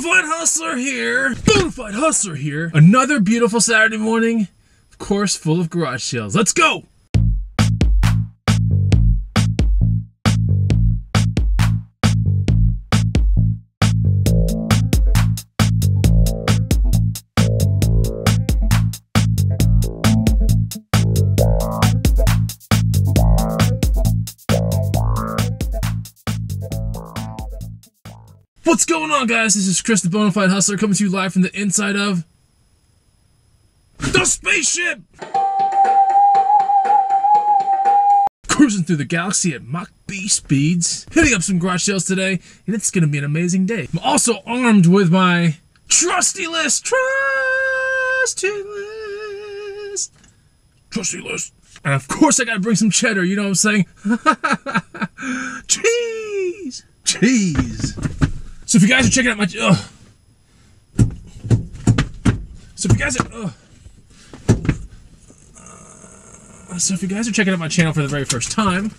Bonafide Hustler here. Bonafide Hustler here. Another beautiful Saturday morning, of course, full of garage sales. Let's go. What's going on, guys? This is Chris, the Bonafide Hustler, coming to you live from the inside of the spaceship! Cruising through the galaxy at Mach B speeds, hitting up some garage sales today, and it's gonna be an amazing day. I'm also armed with my trusty list! And of course I gotta bring some cheddar, you know what I'm saying? Cheese! Cheese! So if you guys are checking out my checking out my channel for the very first time,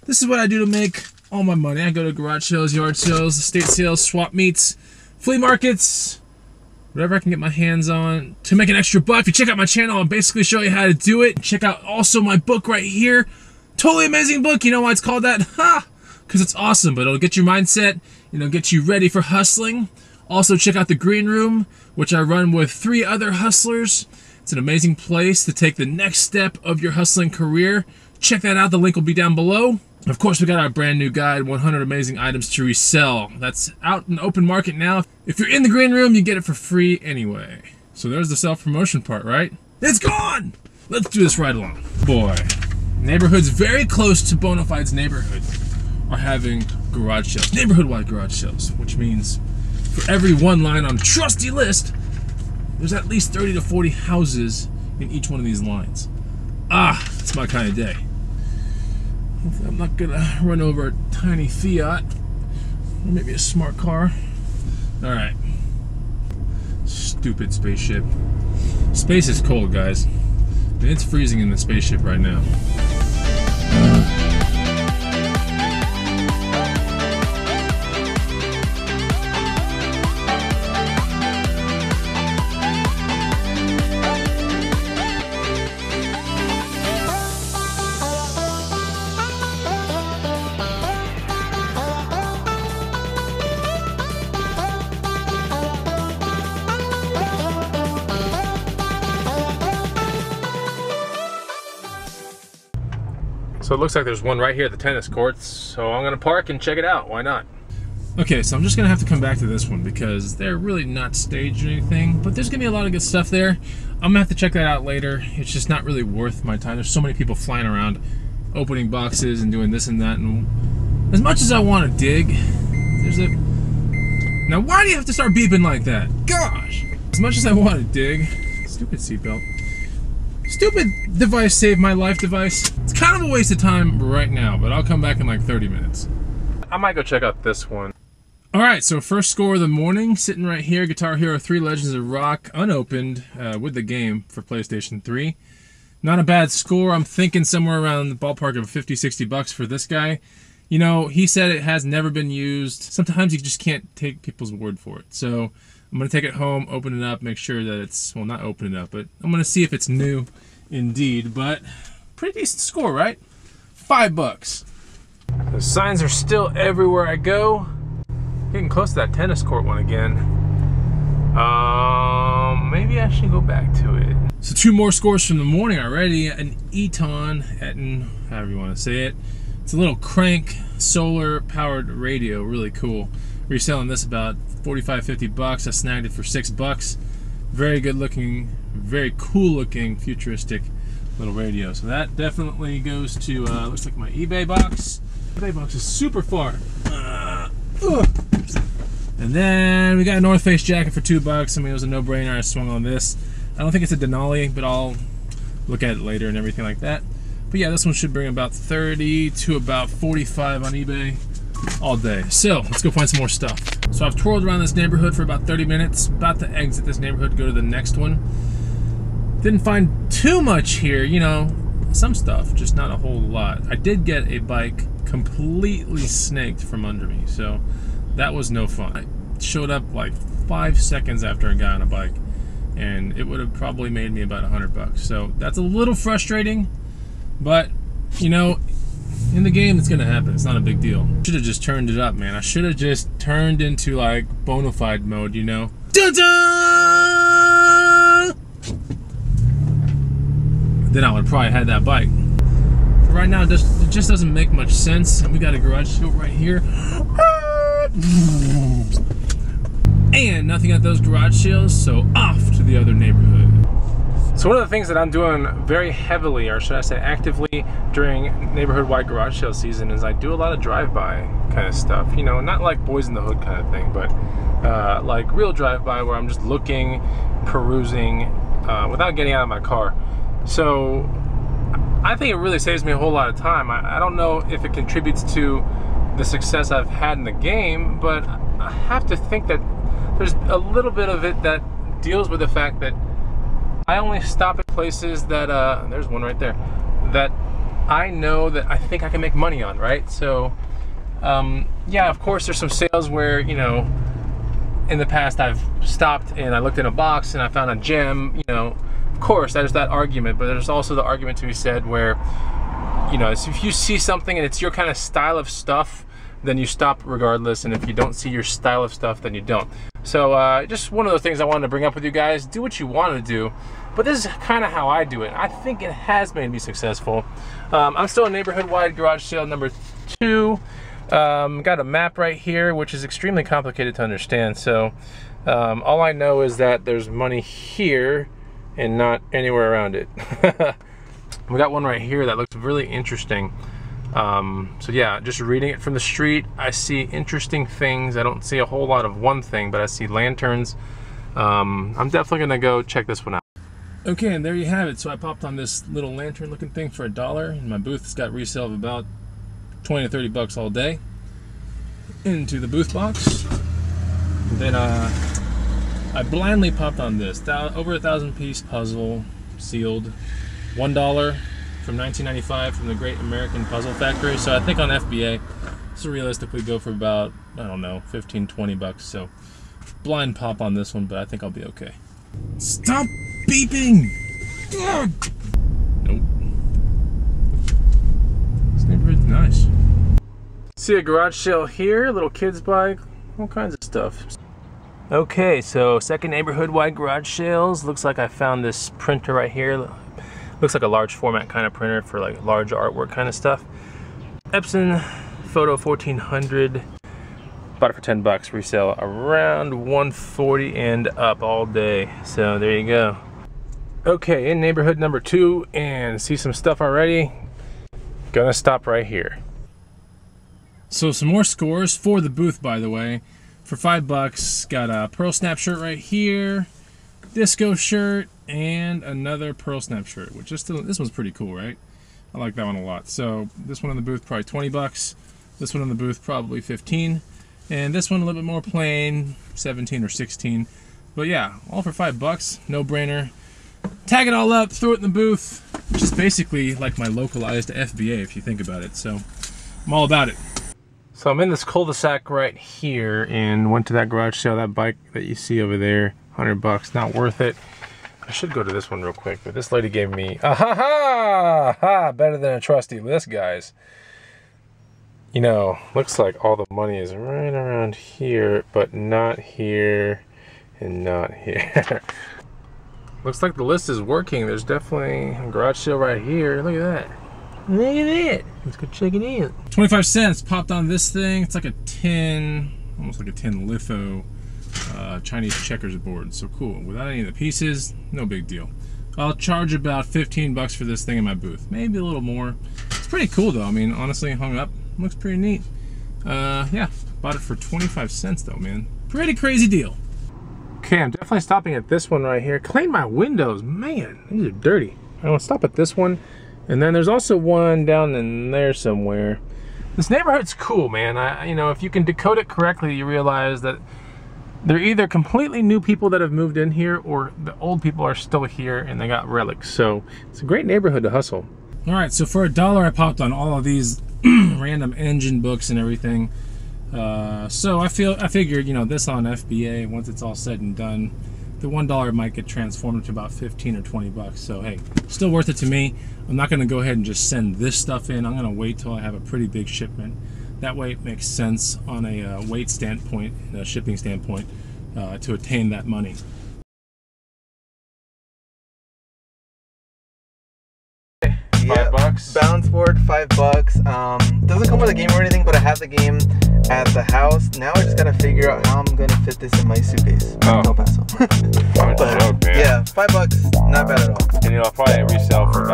this is what I do to make all my money. I go to garage sales, yard sales, estate sales, swap meets, flea markets, whatever I can get my hands on to make an extra buck. If you check out my channel, I'll basically show you how to do it. Check out also my book right here. Totally amazing book. You know why it's called that? Ha! Because it's awesome, but it'll get your mindset, get you ready for hustling. Also, check out the Green Room, which I run with 3 other hustlers. It's an amazing place to take the next step of your hustling career. Check that out. The link will be down below. Of course, we got our brand new guide, 100 amazing items to resell. That's out in open market now. If you're in the Green Room, you get it for free anyway. So there's the self-promotion part, right? It's gone! Let's do this right along. Boy, neighborhoods very close to Bonafide's neighborhood are having garage sales, neighborhood-wide garage sales, which means for every one line on a trusty list, there's at least 30 to 40 houses in each one of these lines. Ah, it's my kind of day. Hopefully I'm not gonna run over a tiny Fiat, or maybe a smart car. All right, stupid spaceship. Space is cold, guys. I mean, it's freezing in the spaceship right now. So it looks like there's one right here at the tennis courts, so I'm gonna park and check it out. Why not? Okay, so I'm just gonna have to come back to this one because they're really not staged or anything, but there's gonna be a lot of good stuff there. I'm gonna have to check that out later. It's just not really worth my time. There's so many people flying around, opening boxes and doing this and that, and as much as I want to dig, now why do you have to start beeping like that? Gosh! As much as I want to dig, stupid seatbelt. Stupid device saved my life device. It's kind of a waste of time right now, but I'll come back in like 30 minutes. I might go check out this one. All right, so first score of the morning, sitting right here, Guitar Hero 3 Legends of Rock, unopened with the game for PlayStation 3. Not a bad score. I'm thinking somewhere around the ballpark of 50, 60 bucks for this guy. You know, he said it has never been used. Sometimes you just can't take people's word for it. So I'm gonna take it home, open it up, make sure that it's, well, not open it up, but I'm gonna see if it's new indeed. But pretty decent score, right? 5 bucks. The signs are still everywhere I go. Getting close to that tennis court one again. Maybe I should go back to it. So 2 more scores from the morning already. An Eton, however you want to say it. It's a little crank solar powered radio, really cool. Reselling this about 45, 50 bucks. I snagged it for 6 bucks. Very good looking, very cool looking, futuristic little radio. So that definitely goes to, looks like my eBay box. eBay box is super far. And then we got a North Face jacket for 2 bucks. I mean, it was a no-brainer. I swung on this. I don't think it's a Denali, but I'll look at it later and everything like that. But yeah, this one should bring about 30 to about 45 on eBay all day. So let's go find some more stuff. So I've twirled around this neighborhood for about 30 minutes, about to exit this neighborhood, go to the next one. Didn't find too much here, you know, some stuff, just not a whole lot. I did get a bike completely snaked from under me, so that was no fun. I showed up like 5 seconds after I got on a bike, and it would have probably made me about $100. So that's a little frustrating, but you know, in the game it's gonna happen. It's not a big deal. Should have just turned it up, man. I should have just turned into like Bonafide mode, you know. Dun-dun! Then I would probably had that bike. For right now, it just doesn't make much sense. And we got a garage sale right here. And nothing at those garage sales, so off to the other neighborhood. So one of the things that I'm doing very heavily, or should I say actively, during neighborhood-wide garage sale season is I do a lot of drive-by kind of stuff. You know, not like Boys in the Hood kind of thing, but like real drive-by where I'm just looking, perusing, without getting out of my car. So I think it really saves me a whole lot of time. I don't know if it contributes to the success I've had in the game, but I have to think that there's a little bit of it that deals with the fact that I only stop at places that, there's one right there, that I know that I think I can make money on, right? So, yeah, of course there's some sales where, you know, in the past I've stopped and I looked in a box and I found a gem, you know. Of course, there's that argument, but there's also the argument to be said where, you know, if you see something and it's your kind of style of stuff, then you stop regardless, and if you don't see your style of stuff, then you don't. So just one of the things I wanted to bring up with you guys. Do what you want to do, but this is kind of how I do it. I think it has made me successful. I'm still in neighborhood-wide garage sale number 2. Got a map right here, which is extremely complicated to understand. So all I know is that there's money here and not anywhere around it. We got one right here that looks really interesting. So yeah, just reading it from the street, I see interesting things. I don't see a whole lot of one thing, but I see lanterns. I'm definitely gonna go check this one out. Okay, and there you have it. So I popped on this little lantern looking thing for $1, and my booth has got resale of about 20 to 30 bucks all day. Into the booth box. And then I blindly popped on this over 1,000 piece puzzle, sealed, $1 from 1995 from the Great American Puzzle Factory. So I think on FBA this will realistically go for about, I don't know, 15, 20 bucks. So blind pop on this one, but I think I'll be okay. Stop beeping! Ugh. Nope. This neighborhood's nice. See a garage sale here, little kids bike, all kinds of stuff. Okay, so second neighborhood-wide garage sales. Looks like I found this printer right here. Looks like a large format kind of printer for like large artwork kind of stuff. Epson Photo 1400. Bought it for 10 bucks. Resale around 140 and up all day. So there you go. Okay, in neighborhood number 2 and see some stuff already. Gonna stop right here. So some more scores for the booth, by the way. For 5 bucks, got a Pearl Snap shirt right here, disco shirt, and another Pearl Snap shirt, which is still, this one's pretty cool, right? I like that one a lot. So this one in the booth probably 20 bucks. This one in the booth probably 15, and this one a little bit more plain, 17 or 16. But yeah, all for 5 bucks, no brainer. Tag it all up, throw it in the booth, which is basically like my localized FBA if you think about it. So I'm all about it. So I'm in this cul-de-sac right here and went to that garage sale. That bike that you see over there, 100 bucks, not worth it. I should go to this one real quick, but this lady gave me better than a trusty list, guys. You know, looks like all the money is right around here, but not here and not here. Looks like the list is working. There's definitely a garage sale right here. Look at that. Look at it. Let's go check it out. 25 cents popped on this thing. It's like a tin, almost like a tin litho Chinese checkers board. So cool. Without any of the pieces, no big deal. I'll charge about 15 bucks for this thing in my booth. Maybe a little more. It's pretty cool though. I mean, honestly, hung up. Looks pretty neat. Yeah, bought it for 25 cents though, man. Pretty crazy deal. Okay, I'm definitely stopping at this one right here. Clean my windows, man. These are dirty. I want to stop at this one. And then there's also one down in there somewhere. This neighborhood's cool, man. You know, if you can decode it correctly, you realize that they're either completely new people that have moved in here, or the old people are still here and they got relics. So it's a great neighborhood to hustle. All right, so for $1, I popped on all of these random engine books and everything. So I figured, you know, this on FBA, once it's all said and done, the $1 might get transformed to about 15 or 20 bucks. So hey, still worth it to me. I'm not going to go ahead and just send this stuff in. I'm going to wait till I have a pretty big shipment. That way it makes sense on a weight standpoint and a shipping standpoint to attain that money. Yeah, $5. Balance board, $5. Doesn't come with a game or anything, but I have the game at the house. Now I just gotta figure out how I'm gonna fit this in my suitcase. Oh. El Paso. But, Yeah, $5, not bad at all. And you know, I'll probably resell for about